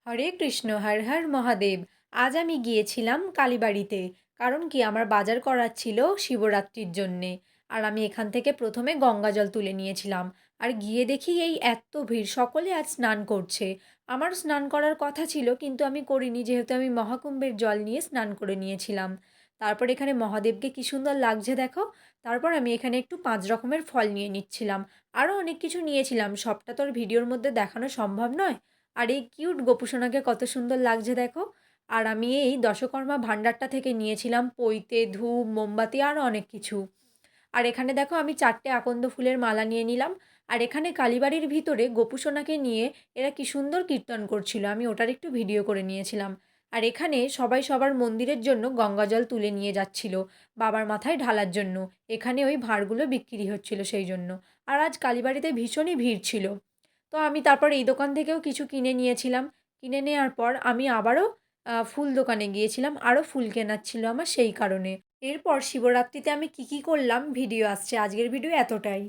হরে কৃষ্ণ, হর হর মহাদেব। আজ আমি গিয়েছিলাম কালীবাড়িতে। কারণ কি, আমার বাজার করার ছিল শিবরাত্রির জন্যে। আর আমি এখান থেকে প্রথমে গঙ্গা জল তুলে নিয়েছিলাম। আর গিয়ে দেখি এই এত ভিড়, সকলে আজ স্নান করছে। আমার স্নান করার কথা ছিল, কিন্তু আমি করিনি, যেহেতু আমি মহাকুম্ভের জল নিয়ে স্নান করে নিয়েছিলাম। তারপর এখানে মহাদেবকে কি সুন্দর লাগছে দেখো। তারপর আমি এখানে একটু 5 রকমের ফল নিয়ে নিচ্ছিলাম। আরও অনেক কিছু নিয়েছিলাম, সবটা তো আর ভিডিওর মধ্যে দেখানো সম্ভব নয়। আর এই কিউট গোপুসোনাকে কত সুন্দর লাগছে দেখো। আর আমি এই দশকর্মা ভাণ্ডারটা থেকে নিয়েছিলাম পৈতে, ধূপ, মোমবাতি আরও অনেক কিছু। আর এখানে দেখো আমি 4টে আকন্দ ফুলের মালা নিয়ে নিলাম। আর এখানে কালীবাড়ির ভিতরে গোপুসোনাকে নিয়ে এরা কি সুন্দর কীর্তন করছিল, আমি ওটার একটু ভিডিও করে নিয়েছিলাম। আর এখানে সবাই সবার মন্দিরের জন্য গঙ্গাজল তুলে নিয়ে যাচ্ছিল বাবার মাথায় ঢালার জন্য। এখানে ওই ভাঁড়গুলো বিক্রি হচ্ছিল সেই জন্য। আর আজ কালীবাড়িতে ভীষণই ভিড় ছিল। তো আমি তারপর এই দোকান থেকেও কিছু কিনে নিয়েছিলাম। কিনে নেওয়ার পর আমি আবারও ফুল দোকানে গিয়েছিলাম। আরও ফুল কেনার ছিল আমার, সেই কারণে। এরপর শিবরাত্রিতে আমি কী কী করলাম ভিডিও আসছে। আজকের ভিডিও এতটাই।